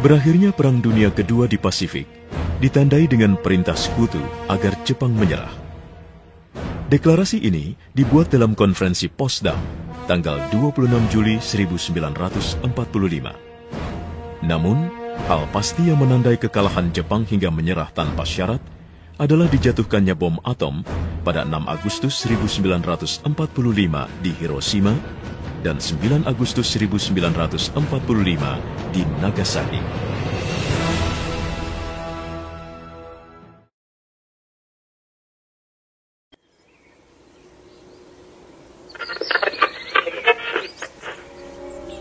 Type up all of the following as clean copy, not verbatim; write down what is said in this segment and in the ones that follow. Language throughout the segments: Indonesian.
Berakhirnya Perang Dunia Kedua di Pasifik ditandai dengan perintah sekutu agar Jepang menyerah. Deklarasi ini dibuat dalam konferensi Potsdam tanggal 26 Juli 1945. Namun, hal pasti yang menandai kekalahan Jepang hingga menyerah tanpa syarat adalah dijatuhkannya bom atom pada 6 Agustus 1945 di Hiroshima dan 9 Agustus 1945 di Nagasaki.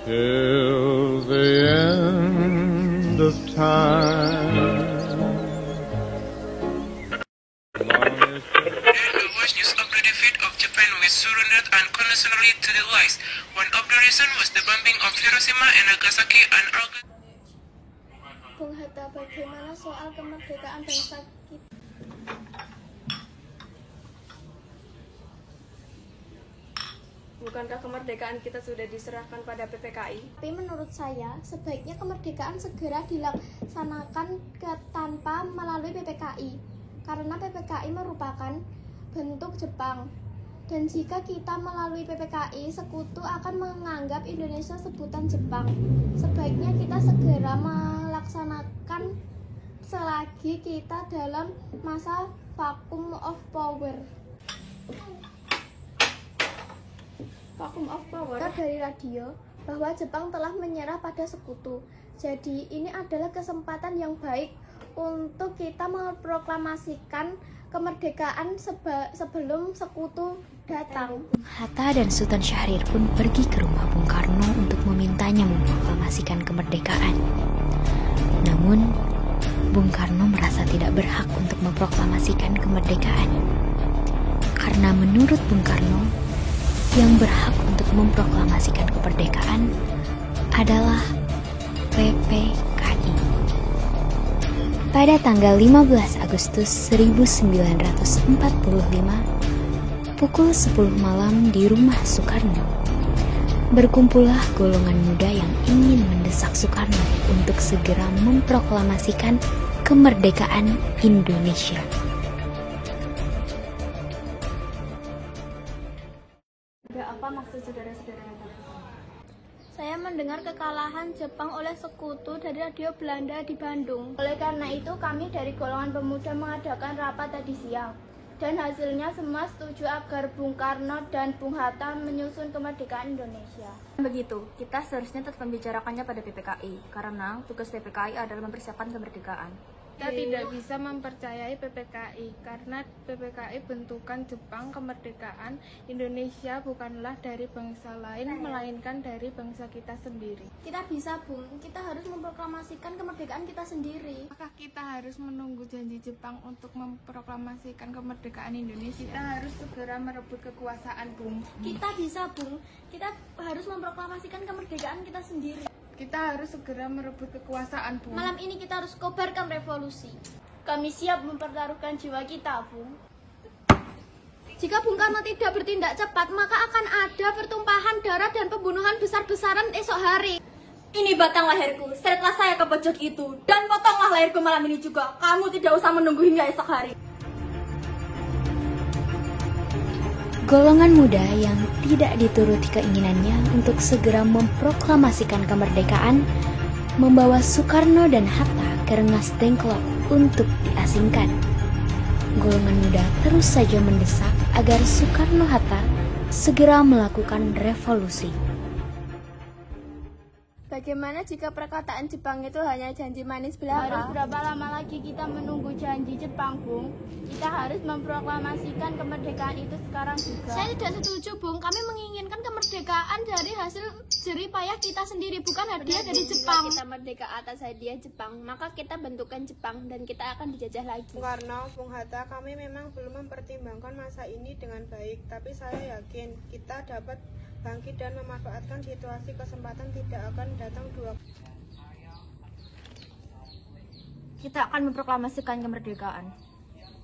Till the end of time. The worst news of the defeat of Japan was surrendered unconditionally to the Allies. One of the reasons was the bombing of Hiroshima and Nagasaki on August. Bung Hatta, bagaimana soal kemerdekaan bangsa kita? Bukankah kemerdekaan kita sudah diserahkan pada PPKI? Tapi menurut saya, sebaiknya kemerdekaan segera dilaksanakan tanpa melalui PPKI. Karena PPKI merupakan bentuk Jepang. Dan jika kita melalui PPKI, sekutu akan menganggap Indonesia sebutan Jepang. Sebaiknya kita segera melaksanakan selagi kita dalam masa vacuum of power. Vacuum of power dari radio bahwa Jepang telah menyerah pada sekutu. Jadi ini adalah kesempatan yang baik untuk kita memproklamasikan kemerdekaan sebelum sekutu datang. Hatta dan Sultan Syahrir pun pergi ke rumah Bung Karno untuk memintanya memproklamasikan kemerdekaan. Namun, Bung Karno merasa tidak berhak untuk memproklamasikan kemerdekaan. Karena menurut Bung Karno, yang berhak untuk memproklamasikan kemerdekaan adalah PPKI. Pada tanggal 15 Agustus 1945, pukul 10 malam di rumah Soekarno, berkumpullah golongan muda yang ingin mendesak Soekarno untuk segera memproklamasikan kemerdekaan Indonesia. Apa maksud saudara-saudara yang tadi? Saya mendengar kekalahan Jepang oleh sekutu dari radio Belanda di Bandung. Oleh karena itu, kami dari golongan pemuda mengadakan rapat tadi siang. Dan hasilnya semua setuju agar Bung Karno dan Bung Hatta menyusun kemerdekaan Indonesia. Begitu, kita seharusnya tetap membicarakannya pada PPKI, karena tugas PPKI adalah mempersiapkan kemerdekaan. Kita tidak bisa mempercayai PPKI karena PPKI bentukan Jepang. Kemerdekaan Indonesia bukanlah dari bangsa lain, melainkan dari bangsa kita sendiri. Kita bisa, Bung. Kita harus memproklamasikan kemerdekaan kita sendiri. Apakah kita harus menunggu janji Jepang untuk memproklamasikan kemerdekaan Indonesia? Kita harus segera merebut kekuasaan, Bung. Kita bisa, Bung. Kita harus memproklamasikan kemerdekaan kita sendiri. Kita harus segera merebut kekuasaan, Bung. Malam ini kita harus kobarkan revolusi. Kami siap mempertaruhkan jiwa kita, Bung. Jika Bung Karno tidak bertindak cepat, maka akan ada pertumpahan darah dan pembunuhan besar-besaran esok hari. Ini batang leherku, seretlah saya ke pojok itu, dan potonglah leherku malam ini juga. Kamu tidak usah menunggu hingga esok hari. Golongan muda yang tidak dituruti keinginannya untuk segera memproklamasikan kemerdekaan membawa Soekarno dan Hatta ke Rengas Dengklok untuk diasingkan. Golongan muda terus saja mendesak agar Soekarno-Hatta segera melakukan revolusi. Bagaimana jika perkataan Jepang itu hanya janji manis belaka? Harus berapa lama lagi kita menunggu janji Jepang, Bung? Kita harus memproklamasikan kemerdekaan itu sekarang juga. Saya tidak setuju, Bung. Kami menginginkan kemerdekaan dari hasil jerih payah kita sendiri, bukan hadiah dari Jepang. Jika kita merdeka atas hadiah Jepang, maka kita bentukan Jepang dan kita akan dijajah lagi. Bung Karno, Bung Hatta, kami memang belum mempertimbangkan masa ini dengan baik, tapi saya yakin kita dapat bangkit dan memanfaatkan situasi. Kesempatan tidak akan datang dua. Kita akan memproklamasikan kemerdekaan.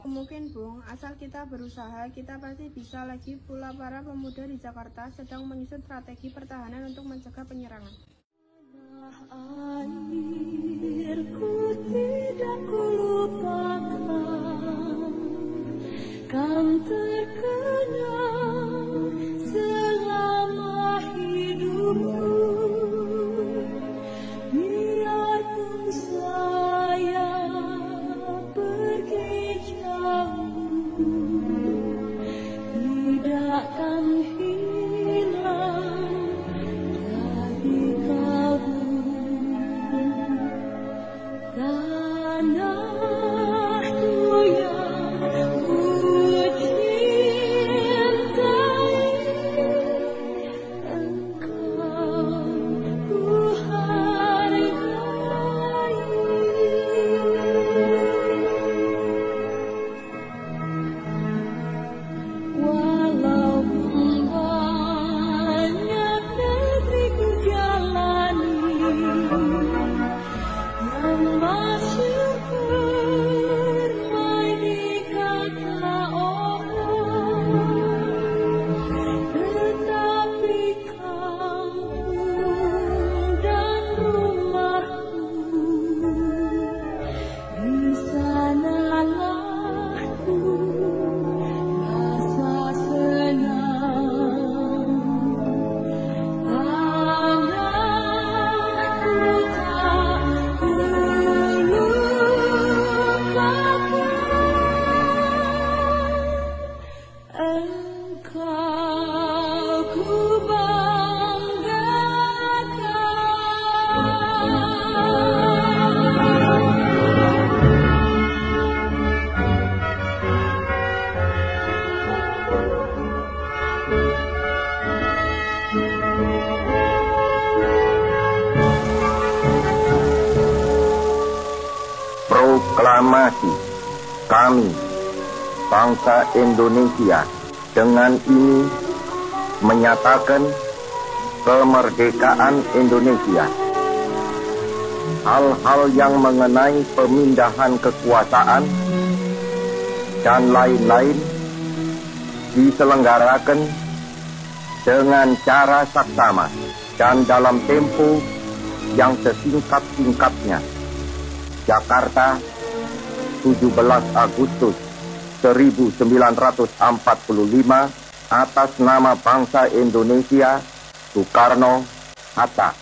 Mungkin, Bung, asal kita berusaha, kita pasti bisa. Lagi pula para pemuda di Jakarta sedang menyusun strategi pertahanan untuk mencegah penyerangan. Proklamasi kami, bangsa Indonesia, dengan ini menyatakan kemerdekaan Indonesia. Hal-hal yang mengenai pemindahan kekuasaan dan lain-lain diselenggarakan dengan cara saksama dan dalam tempo yang sesingkat-singkatnya. Jakarta, 17 Agustus 1945, atas nama bangsa Indonesia, Soekarno, Hatta.